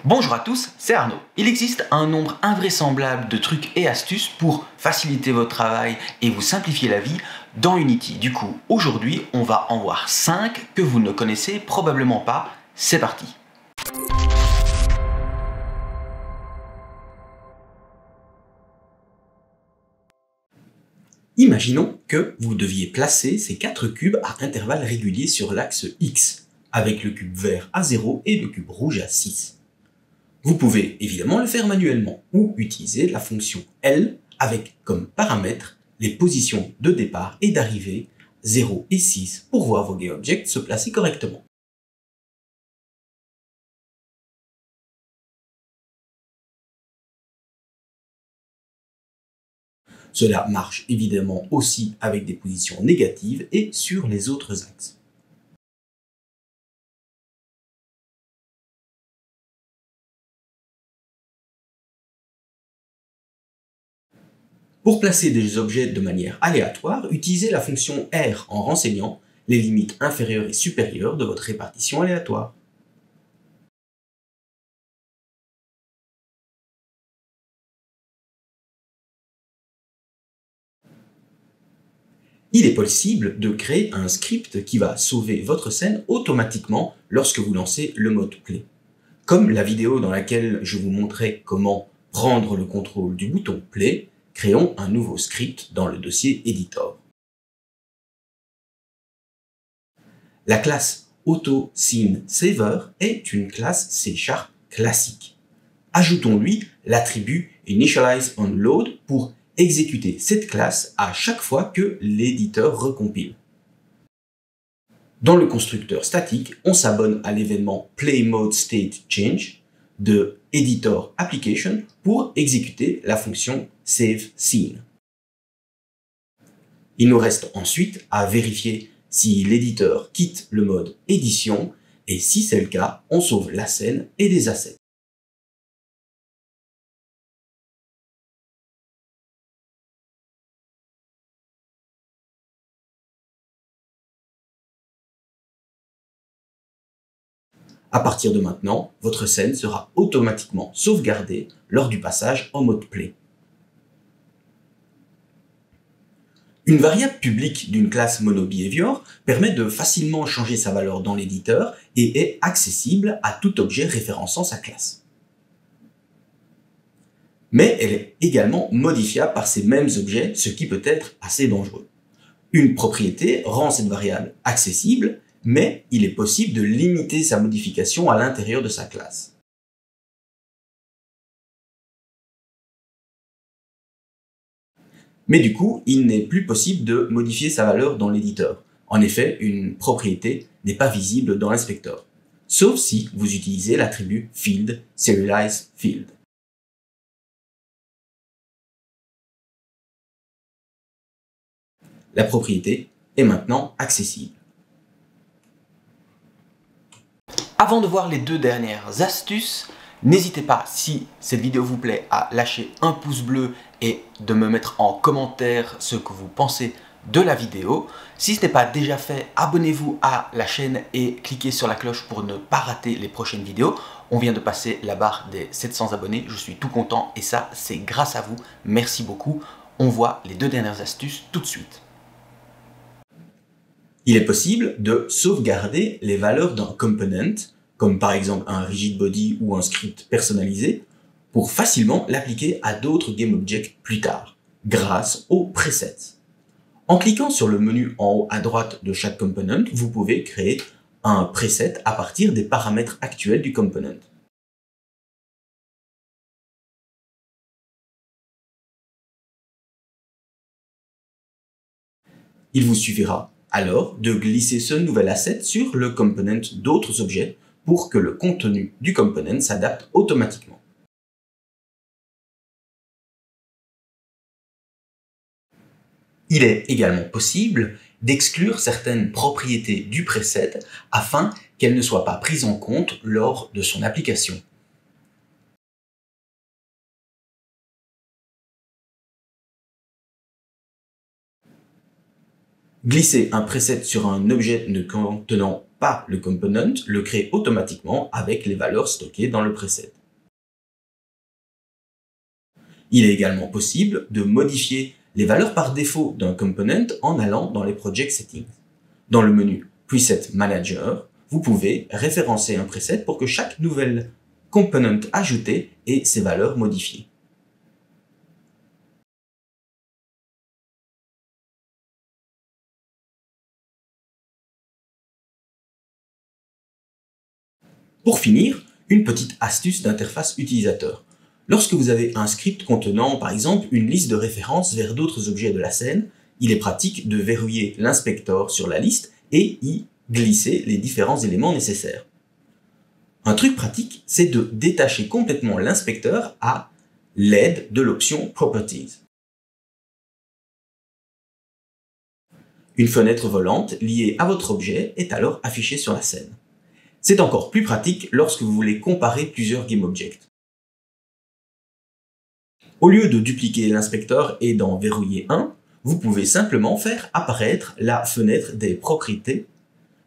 Bonjour à tous, c'est Arnaud. Il existe un nombre invraisemblable de trucs et astuces pour faciliter votre travail et vous simplifier la vie dans Unity. Du coup, aujourd'hui, on va en voir 5 que vous ne connaissez probablement pas. C'est parti. Imaginons que vous deviez placer ces 4 cubes à intervalles réguliers sur l'axe X, avec le cube vert à 0 et le cube rouge à 6. Vous pouvez évidemment le faire manuellement ou utiliser la fonction L avec comme paramètre les positions de départ et d'arrivée 0 et 6 pour voir vos GameObjects se placer correctement. Cela marche évidemment aussi avec des positions négatives et sur les autres axes. Pour placer des objets de manière aléatoire, utilisez la fonction R en renseignant les limites inférieures et supérieures de votre répartition aléatoire. Il est possible de créer un script qui va sauver votre scène automatiquement lorsque vous lancez le mode Play. Comme la vidéo dans laquelle je vous montrais comment prendre le contrôle du bouton Play, créons un nouveau script dans le dossier Editor. La classe AutoSceneSaver est une classe C# classique. Ajoutons-lui l'attribut InitializeOnLoad pour exécuter cette classe à chaque fois que l'éditeur recompile. Dans le constructeur statique, on s'abonne à l'événement PlayModeStateChange de Editor Application pour exécuter la fonction SaveScene. Il nous reste ensuite à vérifier si l'éditeur quitte le mode édition et si c'est le cas, on sauve la scène et des assets. À partir de maintenant, votre scène sera automatiquement sauvegardée lors du passage en mode Play. Une variable publique d'une classe MonoBehavior permet de facilement changer sa valeur dans l'éditeur et est accessible à tout objet référençant sa classe. Mais elle est également modifiable par ces mêmes objets, ce qui peut être assez dangereux. Une propriété rend cette variable accessible, mais il est possible de limiter sa modification à l'intérieur de sa classe. Mais du coup, il n'est plus possible de modifier sa valeur dans l'éditeur. En effet, une propriété n'est pas visible dans l'inspecteur, sauf si vous utilisez l'attribut field serializeField. La propriété est maintenant accessible. Avant de voir les deux dernières astuces, n'hésitez pas, si cette vidéo vous plaît, à lâcher un pouce bleu et de me mettre en commentaire ce que vous pensez de la vidéo. Si ce n'est pas déjà fait, abonnez-vous à la chaîne et cliquez sur la cloche pour ne pas rater les prochaines vidéos. On vient de passer la barre des 700 abonnés, je suis tout content et ça, c'est grâce à vous. Merci beaucoup. On voit les deux dernières astuces tout de suite. Il est possible de sauvegarder les valeurs d'un component, comme par exemple un rigid body ou un script personnalisé, pour facilement l'appliquer à d'autres GameObjects plus tard, grâce aux presets. En cliquant sur le menu en haut à droite de chaque component, vous pouvez créer un preset à partir des paramètres actuels du component. Il vous suffira alors de glisser ce nouvel asset sur le component d'autres objets pour que le contenu du component s'adapte automatiquement. Il est également possible d'exclure certaines propriétés du preset afin qu'elles ne soient pas prises en compte lors de son application. Glisser un preset sur un objet ne contenant pas le component le crée automatiquement avec les valeurs stockées dans le preset. Il est également possible de modifier les valeurs par défaut d'un component en allant dans les Project Settings. Dans le menu Preset Manager, vous pouvez référencer un preset pour que chaque nouvelle component ajoutée ait ses valeurs modifiées. Pour finir, une petite astuce d'interface utilisateur. Lorsque vous avez un script contenant par exemple une liste de références vers d'autres objets de la scène, il est pratique de verrouiller l'inspecteur sur la liste et y glisser les différents éléments nécessaires. Un truc pratique, c'est de détacher complètement l'inspecteur à l'aide de l'option Properties. Une fenêtre volante liée à votre objet est alors affichée sur la scène. C'est encore plus pratique lorsque vous voulez comparer plusieurs GameObjects. Au lieu de dupliquer l'inspecteur et d'en verrouiller un, vous pouvez simplement faire apparaître la fenêtre des propriétés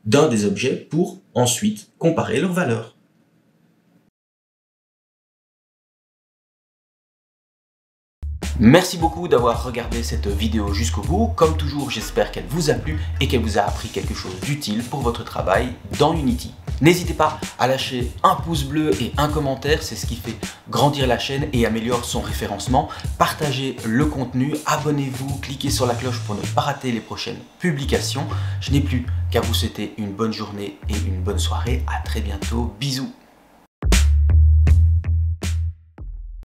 d'un des objets pour ensuite comparer leurs valeurs. Merci beaucoup d'avoir regardé cette vidéo jusqu'au bout. Comme toujours, j'espère qu'elle vous a plu et qu'elle vous a appris quelque chose d'utile pour votre travail dans Unity. N'hésitez pas à lâcher un pouce bleu et un commentaire, c'est ce qui fait grandir la chaîne et améliore son référencement. Partagez le contenu, abonnez-vous, cliquez sur la cloche pour ne pas rater les prochaines publications. Je n'ai plus qu'à vous souhaiter une bonne journée et une bonne soirée. À très bientôt, bisous.